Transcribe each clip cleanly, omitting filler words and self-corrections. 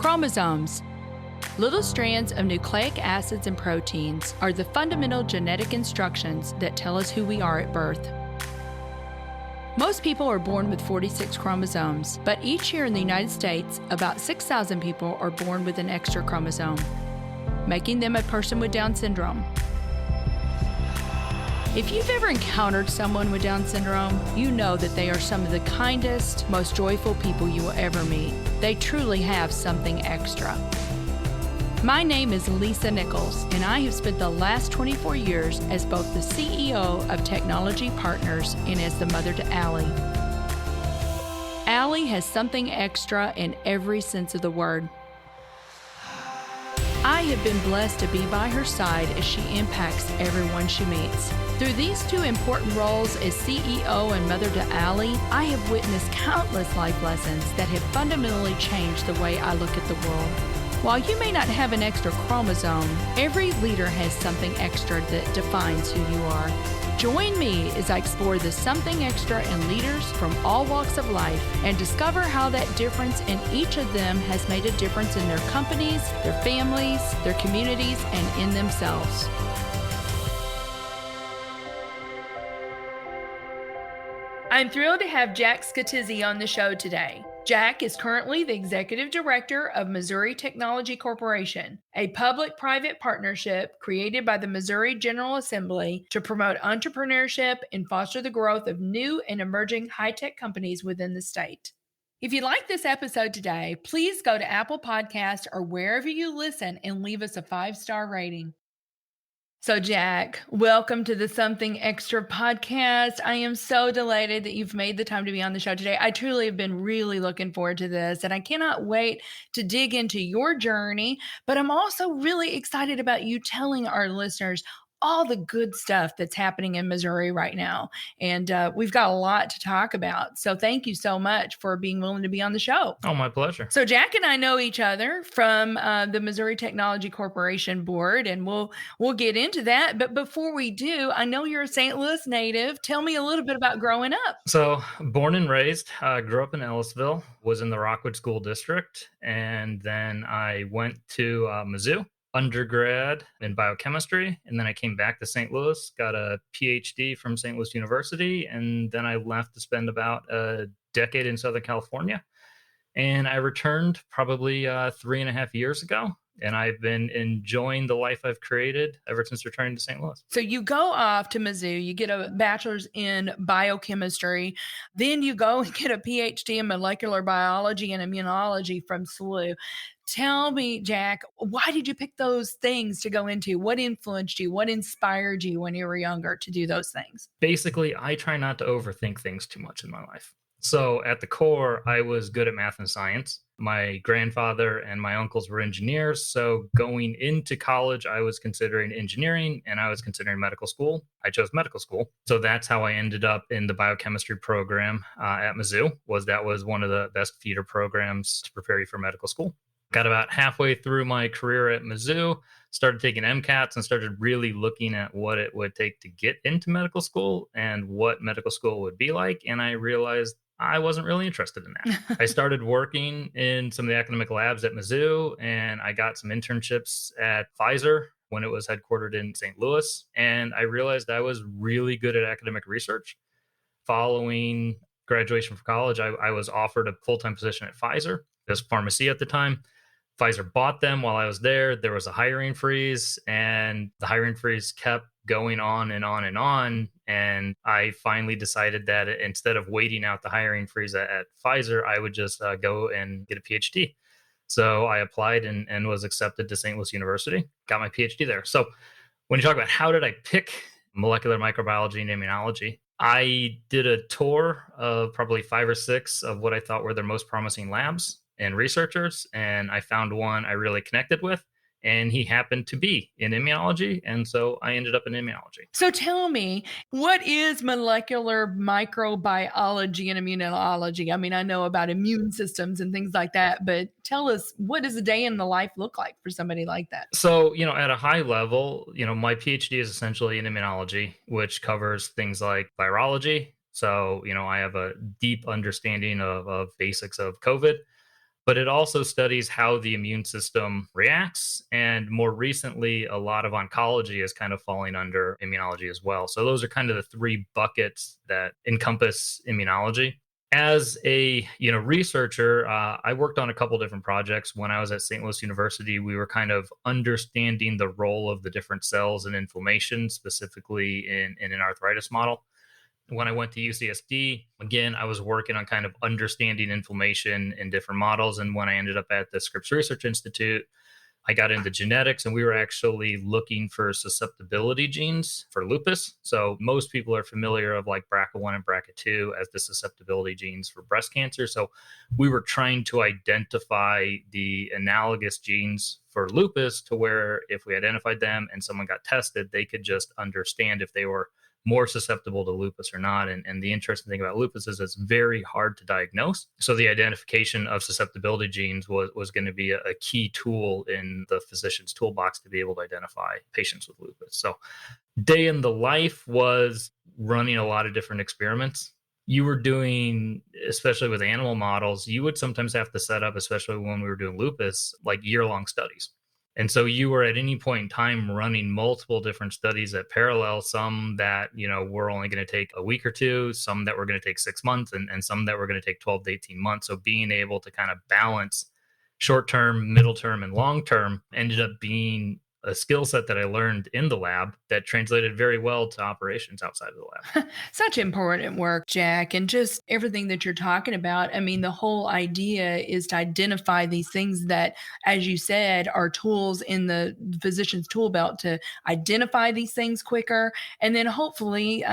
Chromosomes. Little strands of nucleic acids and proteins are the fundamental genetic instructions that tell us who we are at birth. Most people are born with 46 chromosomes, but each year in the United States, about 6,000 people are born with an extra chromosome, making them a person with Down syndrome. If you've ever encountered someone with Down syndrome, you know that they are some of the kindest, most joyful people you will ever meet. They truly have something extra. My name is Lisa Nichols, and I have spent the last 24 years as both the CEO of Technology Partners and as the mother to Allie. Allie has something extra in every sense of the word. I have been blessed to be by her side as she impacts everyone she meets. Through these two important roles as CEO and mother to Allie, I have witnessed countless life lessons that have fundamentally changed the way I look at the world. While you may not have an extra chromosome, every leader has something extra that defines who you are. Join me as I explore the something extra in leaders from all walks of life and discover how that difference in each of them has made a difference in their companies, their families, their communities, and in themselves. I'm thrilled to have Jack Scatizzi on the show today. Jack is currently the Executive Director of Missouri Technology Corporation, a public-private partnership created by the Missouri General Assembly to promote entrepreneurship and foster the growth of new and emerging high-tech companies within the state. If you like this episode today, please go to Apple Podcasts or wherever you listen and leave us a 5-star rating. So Jack, welcome to the Something Extra podcast. I am so delighted that you've made the time to be on the show today. I truly have been really looking forward to this, and I cannot wait to dig into your journey, but I'm also really excited about you telling our listeners all the good stuff that's happening in Missouri right now. And we've got a lot to talk about. So thank you so much for being willing to be on the show. Oh, my pleasure. So Jack and I know each other from the Missouri Technology Corporation board, and we'll get into that. But before we do, I know you're a St. Louis native. Tell me a little bit about growing up. So born and raised, grew up in Ellisville, was in the Rockwood School District, and then I went to Mizzou. Undergrad in biochemistry, and then I came back to St. Louis, got a PhD from St. Louis University, and then I left to spend about a decade in Southern California. And I returned probably 3.5 years ago, and I've been enjoying the life I've created ever since returning to St. Louis. So you go off to Mizzou, you get a bachelor's in biochemistry, then you go and get a PhD in molecular biology and immunology from SLU. Tell me, Jack, why did you pick those things to go into? What influenced you? What inspired you when you were younger to do those things? Basically, I try not to overthink things too much in my life. So at the core, I was good at math and science. My grandfather and my uncles were engineers. So going into college, I was considering engineering and I was considering medical school. I chose medical school. So that's how I ended up in the biochemistry program at Mizzou. That was one of the best feeder programs to prepare you for medical school. Got about halfway through my career at Mizzou, started taking MCATs and started really looking at what it would take to get into medical school and what medical school would be like. And I realized I wasn't really interested in that. I started working in some of the academic labs at Mizzou, and I got some internships at Pfizer when it was headquartered in St. Louis. And I realized I was really good at academic research. Following graduation from college, I was offered a full-time position at Pfizer. It was pharmacy at the time. Pfizer bought them while I was there. There was a hiring freeze, and the hiring freeze kept going on and on and on. And I finally decided that instead of waiting out the hiring freeze at Pfizer, I would just go and get a PhD. So I applied and was accepted to St. Louis University, got my PhD there. So when you talk about how did I pick molecular microbiology and immunology, I did a tour of probably 5 or 6 of what I thought were their most promising labs and researchers, and I found one I really connected with, and he happened to be in immunology, and so I ended up in immunology. So tell me, what is molecular microbiology and immunology? I mean, I know about immune systems and things like that, but tell us, what does a day in the life look like for somebody like that? So, at a high level, my PhD is essentially in immunology, which covers things like virology. So, I have a deep understanding of basics of COVID. but it also studies how the immune system reacts. And more recently, a lot of oncology is kind of falling under immunology as well. So those are kind of the three buckets that encompass immunology. As a researcher, I worked on a couple different projects. When I was at St. Louis University, we were kind of understanding the role of the different cells in inflammation, specifically in an arthritis model. When I went to UCSD, again, I was working on kind of understanding inflammation in different models. And when I ended up at the Scripps Research Institute, I got into genetics, and we were actually looking for susceptibility genes for lupus. So most people are familiar of like BRCA1 and BRCA2 as the susceptibility genes for breast cancer. So we were trying to identify the analogous genes for lupus to where if we identified them and someone got tested, they could just understand if they were more susceptible to lupus or not. And the interesting thing about lupus is it's very hard to diagnose. So the identification of susceptibility genes was going to be a key tool in the physician's toolbox to be able to identify patients with lupus. So day in the life was running a lot of different experiments. You were doing, especially with animal models, you would sometimes have to set up, especially when we were doing lupus, like year-long studies. And so you were at any point in time running multiple different studies at parallel, some that, were only going to take a week or two, some that were going to take 6 months, and some that were going to take 12 to 18 months. So being able to kind of balance short term, middle term, and long term ended up being a skill set that I learned in the lab that translated very well to operations outside of the lab. Such important work, Jack, and just everything that you're talking about. I mean, the whole idea is to identify these things that, as you said, are tools in the physician's tool belt to identify these things quicker, and then hopefully,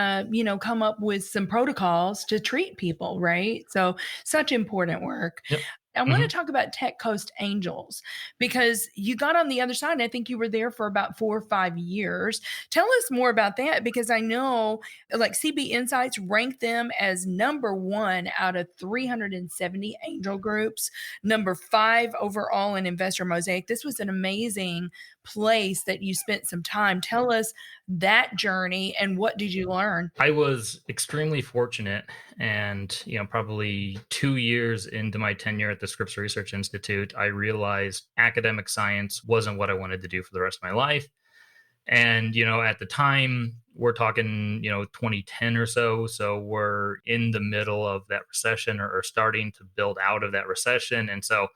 come up with some protocols to treat people, right? So such important work. Yep. I want Mhm. to talk about Tech Coast Angels because you got on the other side. And I think you were there for about 4 or 5 years. Tell us more about that because I know like CB Insights ranked them as number one out of 370 angel groups, number 5 overall in Investor Mosaic. This was an amazing place that you spent some time. Tell us that journey and what did you learn? I was extremely fortunate, and probably 2 years into my tenure at the Scripps Research Institute, I realized academic science wasn't what I wanted to do for the rest of my life. And at the time, we're talking 2010 or so, so we're in the middle of that recession, or starting to build out of that recession. And so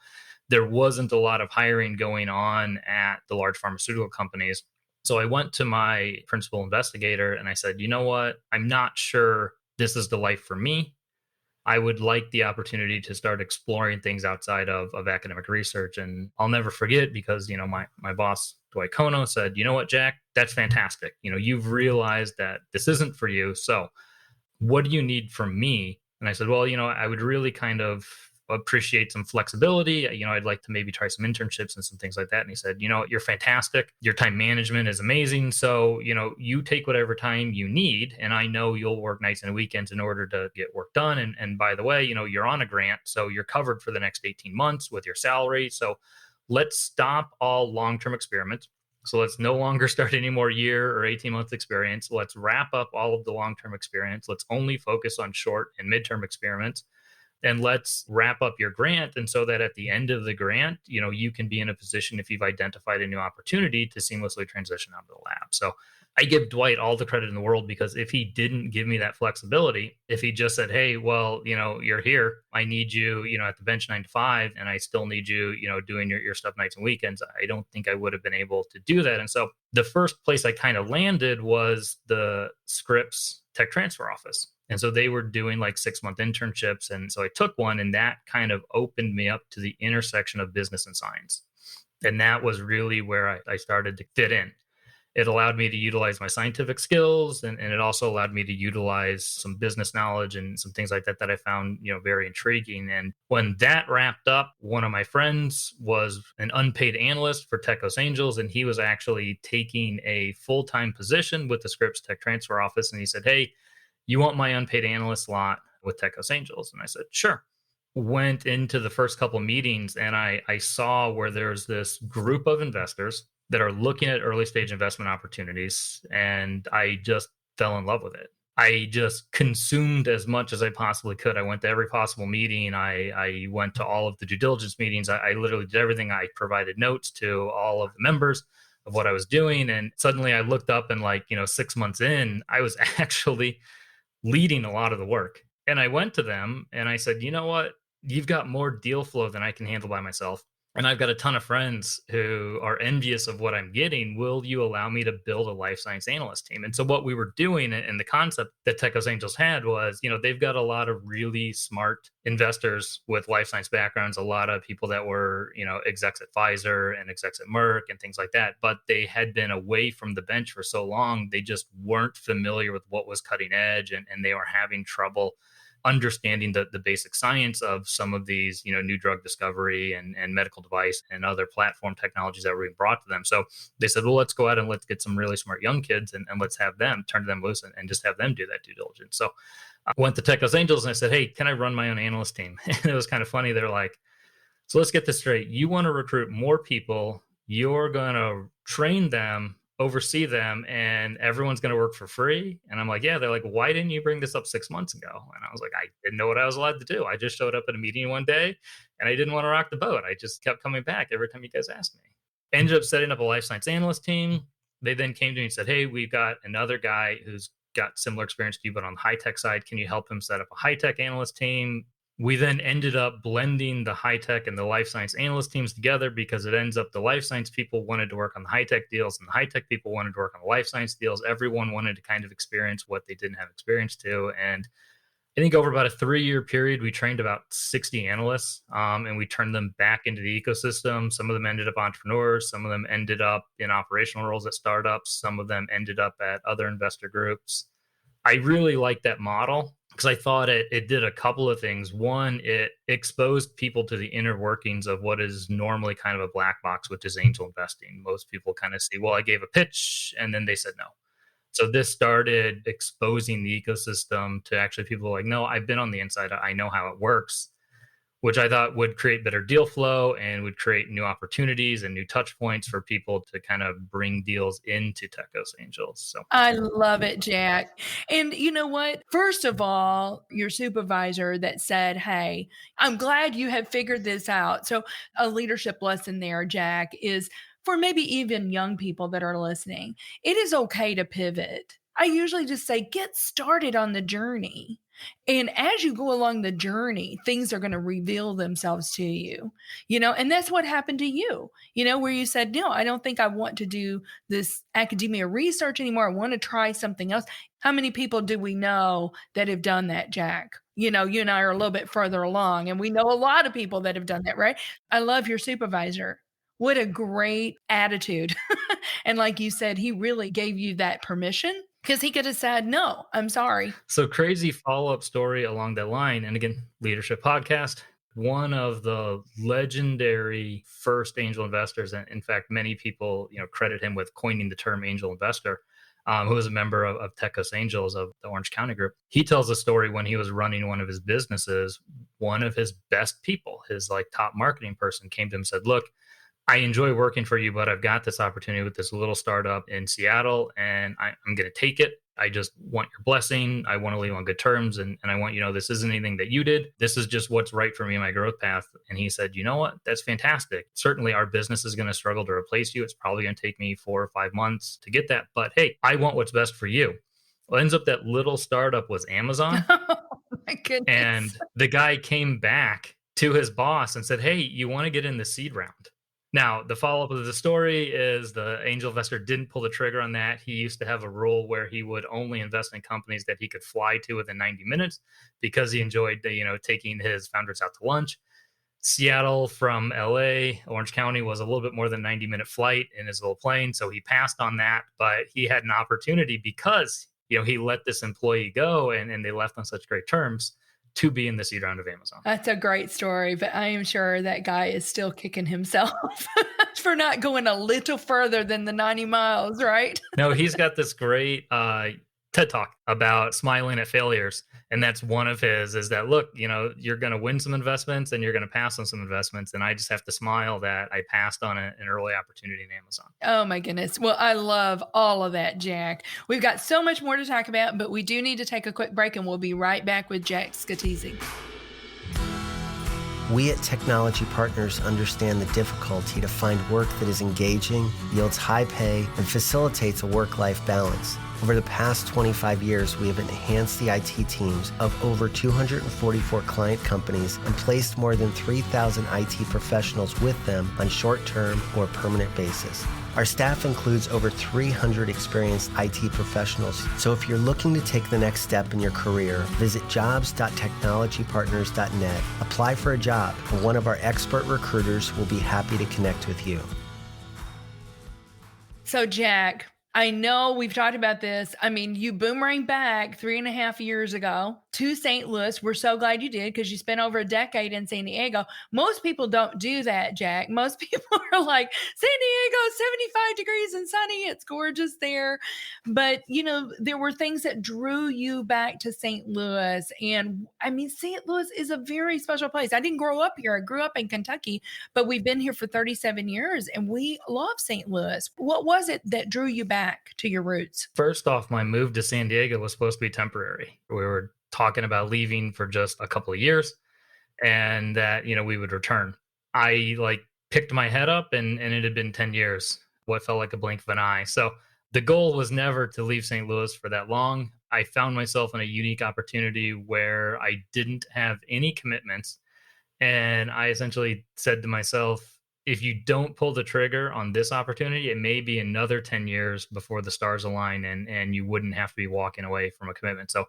there wasn't a lot of hiring going on at the large pharmaceutical companies. So I went to my principal investigator and I said, you know what? I'm not sure this is the life for me. I would like the opportunity to start exploring things outside of academic research. And I'll never forget because, my boss, Dwight Kono, said, you know what, Jack, that's fantastic. You've realized that this isn't for you. So what do you need from me? And I said, well, I would really kind of appreciate some flexibility. I'd like to maybe try some internships and some things like that. And he said, you're fantastic. Your time management is amazing. So, you take whatever time you need. And I know you'll work nights and weekends in order to get work done. And by the way, you're on a grant. So you're covered for the next 18 months with your salary. So let's stop all long-term experiments. So let's no longer start any more year or 18-month experience. Let's wrap up all of the long-term experience. Let's only focus on short and midterm experiments. And let's wrap up your grant. And so that at the end of the grant, you can be in a position, if you've identified a new opportunity, to seamlessly transition out of the lab. So I give Dwight all the credit in the world, because if he didn't give me that flexibility, if he just said, hey, well, you're here, I need you, at the bench 9 to 5, and I still need you, doing your stuff nights and weekends, I don't think I would have been able to do that. And so the first place I kind of landed was the Scripps Tech Transfer Office. And so they were doing like 6-month internships. And so I took one, and that kind of opened me up to the intersection of business and science. And that was really where I started to fit in. It allowed me to utilize my scientific skills, and it also allowed me to utilize some business knowledge and some things like that I found, very intriguing. And when that wrapped up, one of my friends was an unpaid analyst for Tech Coast Angels, and he was actually taking a full-time position with the Scripps Tech Transfer Office. And he said, hey, you want my unpaid analyst slot with Tech Coast Angels? And I said, sure. Went into the first couple meetings, and I saw where there's this group of investors that are looking at early stage investment opportunities. And I just fell in love with it. I just consumed as much as I possibly could. I went to every possible meeting. I went to all of the due diligence meetings. I literally did everything. I provided notes to all of the members of what I was doing. And suddenly I looked up and, like, 6 months in, I was actually leading a lot of the work. And I went to them and I said, you know what? You've got more deal flow than I can handle by myself. And I've got a ton of friends who are envious of what I'm getting. Will you allow me to build a life science analyst team? And so what we were doing, and the concept that Techos Angels had was, they've got a lot of really smart investors with life science backgrounds, a lot of people that were, execs at Pfizer and execs at Merck and things like that. But they had been away from the bench for so long, they just weren't familiar with what was cutting edge, and they were having trouble understanding the basic science of some of these, new drug discovery and medical device and other platform technologies that were being brought to them. So they said, well, let's go out and let's get some really smart young kids, and let's have them turn them loose and just have them do that due diligence. So I went to Techos Angels and I said, hey, can I run my own analyst team? And it was kind of funny. They're like, so let's get this straight. You want to recruit more people, you're going to train them, oversee them, and everyone's going to work for free. And I'm like, yeah. They're like, why didn't you bring this up 6 months ago? And I was like, I didn't know what I was allowed to do. I just showed up at a meeting one day and I didn't want to rock the boat. I just kept coming back every time you guys asked me. Ended up setting up a life science analyst team. They then came to me and said, hey, we've got another guy who's got similar experience to you, but on the high tech side. Can you help him set up a high tech analyst team? We then ended up blending the high tech and the life science analyst teams together, because it ends up the life science people wanted to work on the high tech deals and the high tech people wanted to work on the life science deals. Everyone wanted to kind of experience what they didn't have experience to. And I think over about a 3-year period, we trained about 60 analysts, and we turned them back into the ecosystem. Some of them ended up entrepreneurs. Some of them ended up in operational roles at startups. Some of them ended up at other investor groups. I really like that model because I thought it did a couple of things. One, it exposed people to the inner workings of what is normally kind of a black box, which is angel investing. Most people kind of see, well, I gave a pitch and then they said no. So this started exposing the ecosystem to actually people like, no, I've been on the inside. I know how it works, which I thought would create better deal flow and would create new opportunities and new touch points for people to kind of bring deals into Techos Angels. So I love it, Jack. And you know what? First of all, your supervisor that said, hey, I'm glad you have figured this out. So a leadership lesson there, Jack, is for maybe even young people that are listening, it is okay to pivot. I usually just say, get started on the journey. And as you go along the journey, things are going to reveal themselves to you, and that's what happened to you, where you said, no, I don't think I want to do this academia research anymore. I want to try something else. How many people do we know that have done that, Jack? You and I are a little bit further along, and we know a lot of people that have done that, right? I love your supervisor. What a great attitude. And like you said, he really gave you that permission, because he could have said, no, I'm sorry. So crazy follow-up story along that line. And again, leadership podcast, one of the legendary first angel investors, and in fact, many people, credit him with coining the term angel investor, who was a member of Techos Angels of the Orange County group. He tells a story when he was running one of his businesses. One of his best people, his top marketing person, came to him and said, look, I enjoy working for you, but I've got this opportunity with this little startup in Seattle, and I'm going to take it. I just want your blessing. I want to leave on good terms. And I want, this isn't anything that you did. This is just what's right for me in my growth path. And he said, you know what? That's fantastic. Certainly our business is going to struggle to replace you. It's probably going to take me 4 or 5 months to get that. But hey, I want what's best for you. Well, ends up that little startup was Amazon. Oh, my goodness. And the guy came back to his boss and said, hey, you want to get in the seed round? Now, the follow-up of the story is the angel investor didn't pull the trigger on that. He used to have a rule where he would only invest in companies that he could fly to within 90 minutes because he enjoyed, taking his founders out to lunch. Seattle from LA, Orange County was a little bit more than 90-minute flight in his little plane. So he passed on that, but he had an opportunity because, he let this employee go and they left on such great terms to be in the seed round of Amazon. That's a great story, but I am sure that guy is still kicking himself for not going a little further than the 90 miles, right? No, he's got this great TED Talk about smiling at failures. And that's one of his, is that, look, you're going to win some investments and you're going to pass on some investments. And I just have to smile that I passed on an early opportunity in Amazon. Oh my goodness. Well, I love all of that, Jack. We've got so much more to talk about, but we do need to take a quick break, and we'll be right back with Jack Scatizzi. We at Technology Partners understand the difficulty to find work that is engaging, yields high pay, and facilitates a work-life balance. Over the past 25 years, we have enhanced the IT teams of over 244 client companies and placed more than 3,000 IT professionals with them on short-term or permanent basis. Our staff includes over 300 experienced IT professionals. So if you're looking to take the next step in your career, visit jobs.technologypartners.net. Apply for a job, and one of our expert recruiters will be happy to connect with you. So, Jack, I know we've talked about this. I mean, you boomerang back 3.5 years ago to St. Louis. We're so glad you did, because you spent over a decade in San Diego. Most people don't do that, Jack. Most people are like, San Diego, 75 degrees and sunny. It's gorgeous there. But, there were things that drew you back to St. Louis. And I mean, St. Louis is a very special place. I didn't grow up here. I grew up in Kentucky, but we've been here for 37 years and we love St. Louis. What was it that drew you back to your roots? First off, my move to San Diego was supposed to be temporary. We were talking about leaving for just a couple of years, and that, we would return. I picked my head up, and it had been 10 years, what felt like a blink of an eye. So the goal was never to leave St. Louis for that long. I found myself in a unique opportunity where I didn't have any commitments. And I essentially said to myself, if you don't pull the trigger on this opportunity, it may be another 10 years before the stars align, and you wouldn't have to be walking away from a commitment. So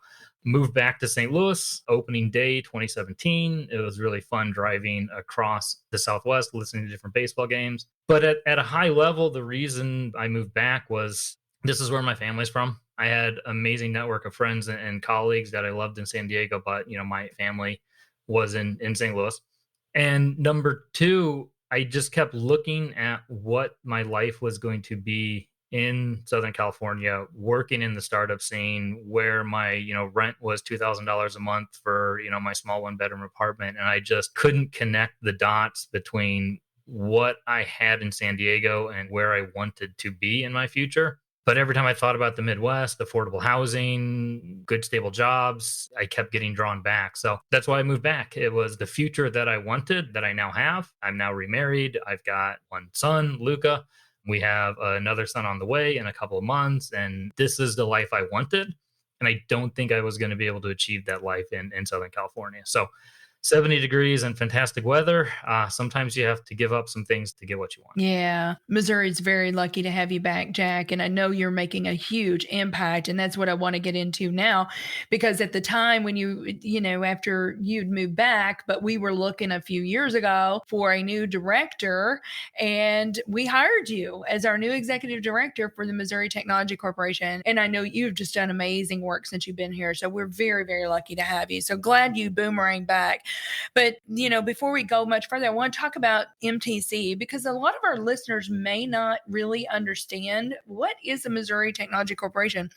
moved back to St. Louis, opening day 2017. It was really fun driving across the Southwest, listening to different baseball games. But at a high level, the reason I moved back was this is where my family's from. I had an amazing network of friends and colleagues that I loved in San Diego, but my family was in St. Louis. And number two, I just kept looking at what my life was going to be in Southern California, working in the startup scene, where my, rent was $2,000 a month for, my small 1-bedroom apartment. And I just couldn't connect the dots between what I had in San Diego and where I wanted to be in my future. But every time I thought about the Midwest, affordable housing, good, stable jobs, I kept getting drawn back. So that's why I moved back. It was the future that I wanted, that I now have. I'm now remarried. I've got one son, Luca. We have another son on the way in a couple of months. And this is the life I wanted. And I don't think I was going to be able to achieve that life in Southern California. So 70 degrees and fantastic weather. Sometimes you have to give up some things to get what you want. Yeah. Missouri's very lucky to have you back, Jack. And I know you're making a huge impact. And that's what I want to get into now, because at the time when after you'd moved back, but we were looking a few years ago for a new director, and we hired you as our new executive director for the Missouri Technology Corporation. And I know you've just done amazing work since you've been here. So we're very, very lucky to have you. So glad you boomerang back. But, before we go much further, I want to talk about MTC, because a lot of our listeners may not really understand what is the Missouri Technology Corporation.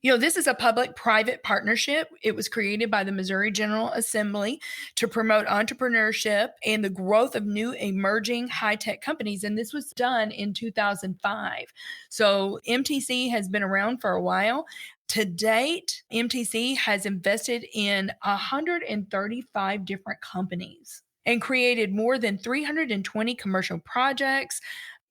This is a public-private partnership. It was created by the Missouri General Assembly to promote entrepreneurship and the growth of new emerging high-tech companies. And this was done in 2005. So MTC has been around for a while. To date, MTC has invested in 135 different companies and created more than 320 commercial projects.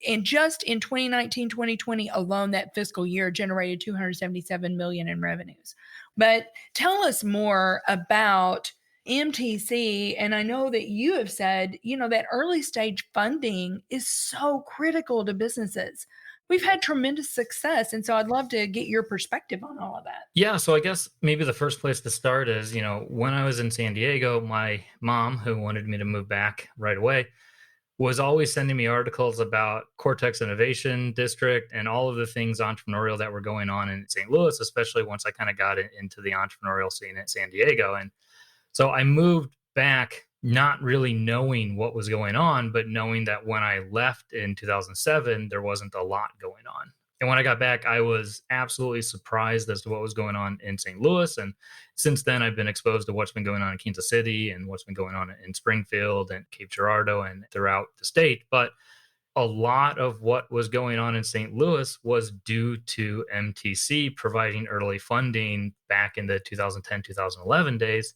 And just in 2019, 2020 alone, that fiscal year generated $277 million in revenues. But tell us more about MTC. And I know that you have said, that early stage funding is so critical to businesses. We've had tremendous success. And so I'd love to get your perspective on all of that. Yeah. So I guess maybe the first place to start is, when I was in San Diego, my mom, who wanted me to move back right away, was always sending me articles about Cortex Innovation District and all of the things entrepreneurial that were going on in St. Louis, especially once I kind of got into the entrepreneurial scene in San Diego. And so I moved back not really knowing what was going on, but knowing that when I left in 2007, there wasn't a lot going on. And when I got back, I was absolutely surprised as to what was going on in St. Louis. And since then, I've been exposed to what's been going on in Kansas City and what's been going on in Springfield and Cape Girardeau and throughout the state. But a lot of what was going on in St. Louis was due to MTC providing early funding back in the 2010, 2011 days.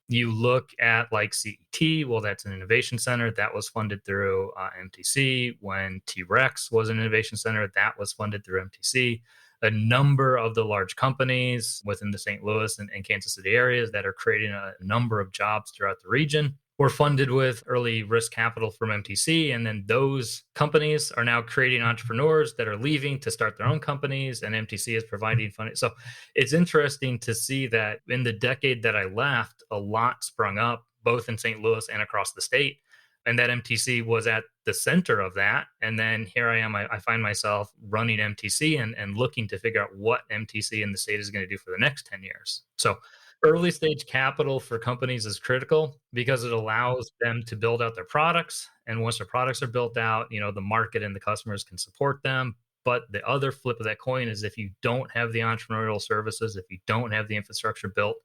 You look at like CET, well, that's an innovation center that was funded through MTC. When T-Rex was an innovation center, that was funded through MTC. A number of the large companies within the St. Louis and Kansas City areas that are creating a number of jobs throughout the region were funded with early risk capital from MTC. And then those companies are now creating entrepreneurs that are leaving to start their own companies, and MTC is providing funding. So it's interesting to see that in the decade that I left, a lot sprung up both in St. Louis and across the state. And that MTC was at the center of that. And then here I am, I find myself running MTC and looking to figure out what MTC in the state is going to do for the next 10 years. So early stage capital for companies is critical because it allows them to build out their products. And once their products are built out, the market and the customers can support them. But the other flip of that coin is if you don't have the entrepreneurial services, if you don't have the infrastructure built,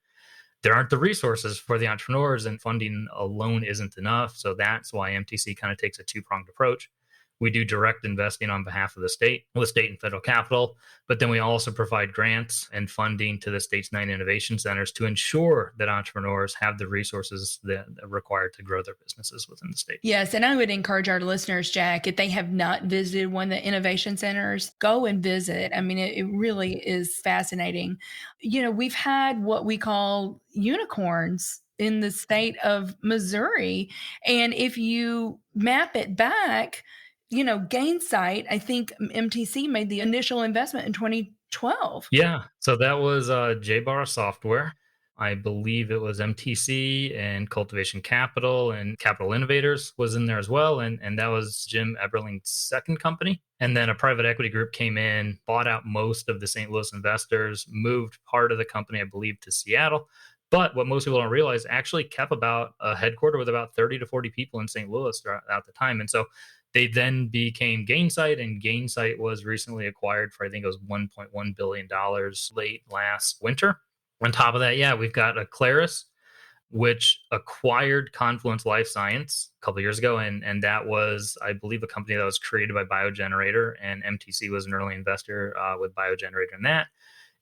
there aren't the resources for the entrepreneurs, and funding alone isn't enough. So that's why MTC kind of takes a two-pronged approach. We do direct investing on behalf of the state with state and federal capital, but then we also provide grants and funding to the state's 9 innovation centers to ensure that entrepreneurs have the resources that are required to grow their businesses within the state. Yes, and I would encourage our listeners, Jack, if they have not visited one of the innovation centers, go and visit. I mean, it really is fascinating. We've had what we call unicorns in the state of Missouri, and if you map it back, Gainsight, I think MTC made the initial investment in 2012. Yeah. So that was JBar Software. I believe it was MTC and Cultivation Capital and Capital Innovators was in there as well. And that was Jim Eberling's second company. And then a private equity group came in, bought out most of the St. Louis investors, moved part of the company, I believe, to Seattle. But what most people don't realize, actually kept about a headquarter with about 30 to 40 people in St. Louis throughout the time. And so they then became Gainsight, and Gainsight was recently acquired for, I think it was $1.1 billion late last winter. On top of that, yeah, we've got Aclaris, which acquired Confluence Life Science a couple of years ago. And that was, I believe, a company that was created by BioGenerator, and MTC was an early investor with BioGenerator in that.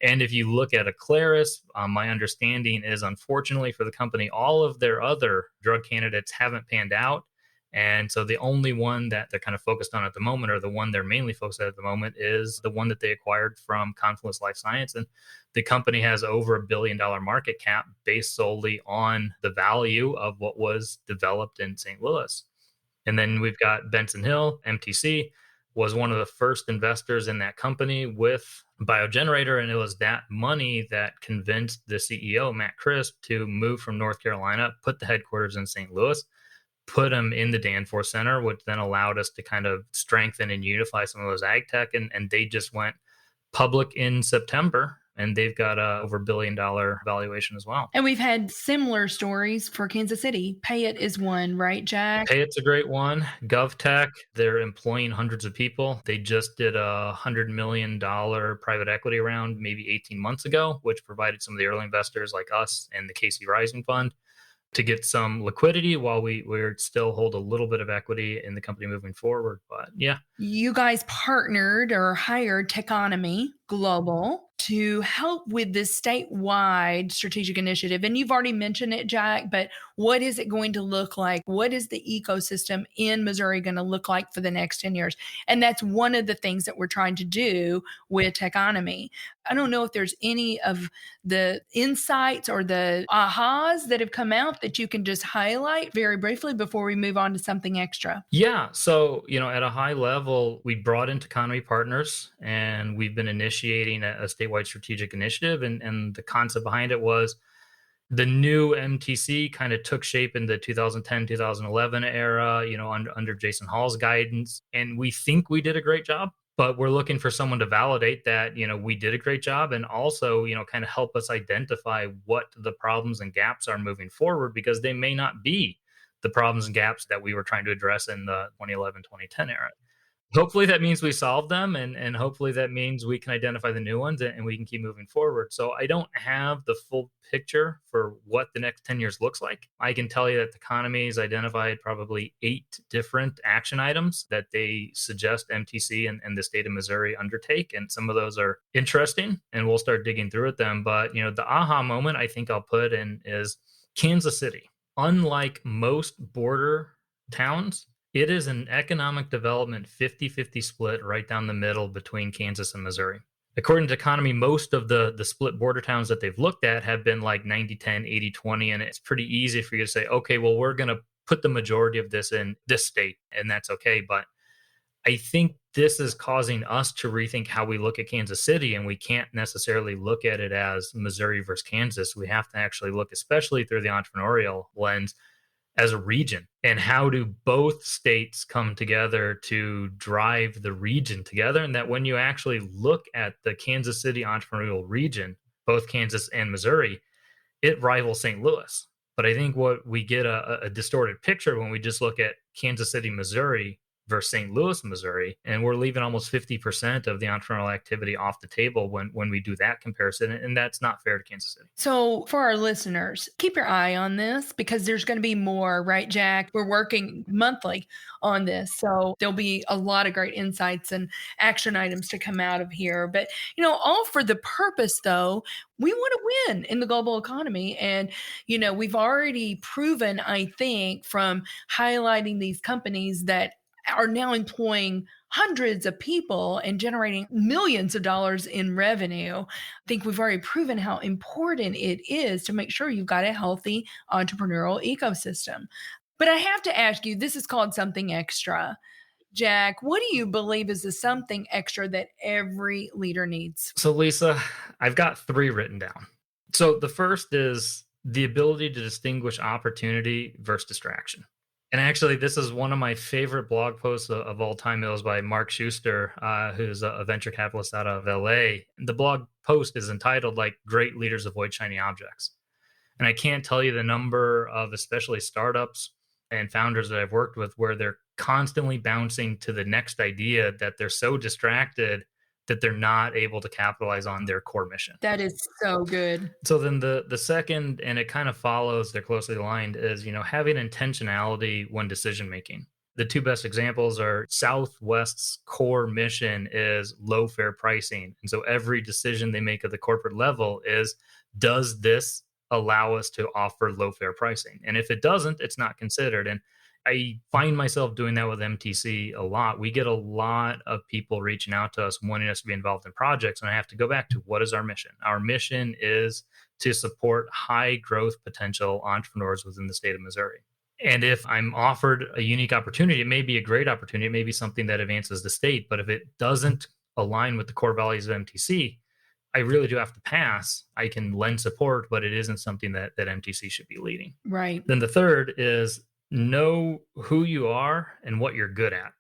And if you look at Aclaris, my understanding is, unfortunately for the company, all of their other drug candidates haven't panned out. And so the only one that they're kind of focused on at the moment, or the one they're mainly focused at the moment, is the one that they acquired from Confluence Life Science. And the company has over $1 billion market cap based solely on the value of what was developed in St. Louis. And then we've got Benson Hill. MTC was one of the first investors in that company with BioGenerator. And it was that money that convinced the CEO, Matt Crisp, to move from North Carolina, put the headquarters in St. Louis, put them in the Danforth Center, which then allowed us to kind of strengthen and unify some of those ag tech. And they just went public in September, and they've got over $1 billion valuation as well. And we've had similar stories for Kansas City. Payet is one, right, Jack? Payet's a great one. GovTech, they're employing hundreds of people. They just did a $100 million private equity round maybe 18 months ago, which provided some of the early investors like us and the KC Rising Fund to get some liquidity while we're still hold a little bit of equity in the company moving forward. But yeah. You guys partnered or hired Techonomy Global to help with this statewide strategic initiative. And you've already mentioned it, Jack, but what is it going to look like? What is the ecosystem in Missouri going to look like for the next 10 years? And that's one of the things that we're trying to do with Techonomy. I don't know if there's any of the insights or the ahas that have come out that you can just highlight very briefly before we move on to something extra. Yeah. So, at a high level, we brought in Techonomy partners, and we've been initiating a statewide strategic initiative. And the concept behind it was the new MTC kind of took shape in the 2010, 2011 era, under Jason Hall's guidance. And we think we did a great job, but we're looking for someone to validate that, we did a great job, and also, kind of help us identify what the problems and gaps are moving forward, because they may not be the problems and gaps that we were trying to address in the 2011, 2010 era. Hopefully that means we solve them, and hopefully that means we can identify the new ones and we can keep moving forward. So I don't have the full picture for what the next 10 years looks like. I can tell you that the economy has identified probably 8 different action items that they suggest MTC and the state of Missouri undertake. And some of those are interesting and we'll start digging through at them. But the aha moment I think I'll put in is Kansas City. Unlike most border towns, it is an economic development 50-50 split right down the middle between Kansas and Missouri. According to economy, most of the split border towns that they've looked at have been like 90-10, 80-20. And it's pretty easy for you to say, okay, well, we're going to put the majority of this in this state, and that's okay. But I think this is causing us to rethink how we look at Kansas City, and we can't necessarily look at it as Missouri versus Kansas. We have to actually look, especially through the entrepreneurial lens, as a region, and how do both states come together to drive the region together. And that when you actually look at the Kansas City entrepreneurial region, both Kansas and Missouri, it rivals St. Louis. But I think what we get a distorted picture when we just look at Kansas City, Missouri versus St. Louis, Missouri, and we're leaving almost 50% of the entrepreneurial activity off the table when we do that comparison, and that's not fair to Kansas City. So for our listeners, keep your eye on this because there's going to be more, right, Jack? We're working monthly on this, so there'll be a lot of great insights and action items to come out of here. But, all for the purpose, though, we want to win in the global economy. And, we've already proven, I think, from highlighting these companies that are now employing hundreds of people and generating millions of dollars in revenue. I think we've already proven how important it is to make sure you've got a healthy entrepreneurial ecosystem. But I have to ask you, this is called something extra. Jack, what do you believe is the something extra that every leader needs? So, Lisa, I've got 3 written down. So the first is the ability to distinguish opportunity versus distraction. And actually, this is one of my favorite blog posts of all time. It was by Mark Schuster, who's a venture capitalist out of LA. The blog post is entitled, like, Great Leaders Avoid Shiny Objects. And I can't tell you the number of especially startups and founders that I've worked with where they're constantly bouncing to the next idea that they're so distracted that they're not able to capitalize on their core mission. That is so good. So then the second, and it kind of follows, they're closely aligned, is, having intentionality when decision making. The 2 best examples are Southwest's core mission is low fare pricing. And so every decision they make at the corporate level is, does this allow us to offer low fare pricing? And if it doesn't, it's not considered. And I find myself doing that with MTC a lot. We get a lot of people reaching out to us, wanting us to be involved in projects. And I have to go back to, what is our mission? Our mission is to support high growth potential entrepreneurs within the state of Missouri. And if I'm offered a unique opportunity, it may be a great opportunity. It may be something that advances the state. But if it doesn't align with the core values of MTC, I really do have to pass. I can lend support, but it isn't something that MTC should be leading. Right. Then the third is, know who you are and what you're good at,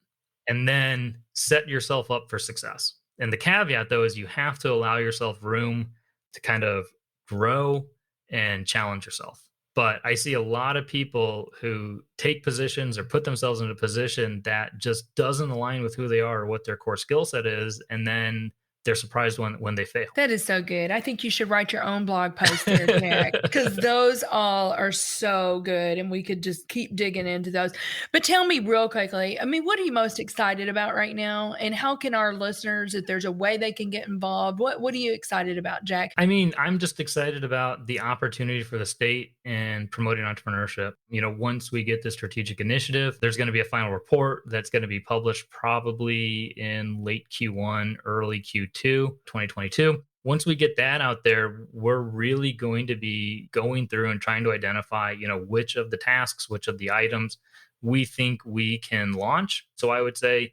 and then set yourself up for success. And the caveat, though, is you have to allow yourself room to kind of grow and challenge yourself. But I see a lot of people who take positions or put themselves in a position that just doesn't align with who they are or what their core skill set is, and then they're surprised when they fail. That is so good. I think you should write your own blog post there, Jack, because those all are so good and we could just keep digging into those. But tell me real quickly, what are you most excited about right now? And how can our listeners, if there's a way they can get involved, what are you excited about, Jack? I'm just excited about the opportunity for the state and promoting entrepreneurship. Once we get the strategic initiative, there's going to be a final report that's going to be published probably in late Q1, early Q2. 2022. Once we get that out there, we're really going to be going through and trying to identify, which of the tasks, which of the items we think we can launch. So I would say,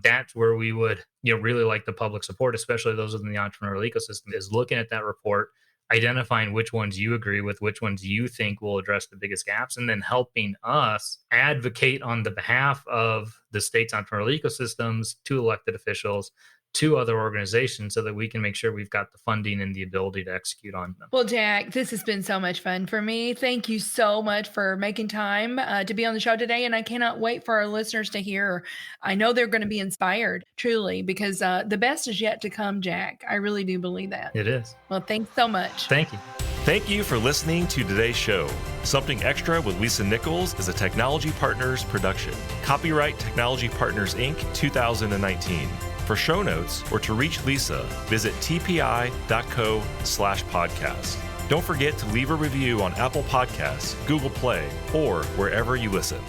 that's where we would, really like the public support, especially those within the entrepreneurial ecosystem, is looking at that report, identifying which ones you agree with, which ones you think will address the biggest gaps, and then helping us advocate on the behalf of the state's entrepreneurial ecosystems to elected officials to other organizations so that we can make sure we've got the funding and the ability to execute on them. Well, Jack, this has been so much fun for me. Thank you so much for making time to be on the show today. And I cannot wait for our listeners to hear. I know they're going to be inspired, truly, because the best is yet to come, Jack. I really do believe that. It is. Well, thanks so much. Thank you. Thank you for listening to today's show. Something Extra with Lisa Nichols is a Technology Partners production. Copyright Technology Partners, Inc. 2019. For show notes or to reach Lisa, visit tpi.co/podcast. Don't forget to leave a review on Apple Podcasts, Google Play, or wherever you listen.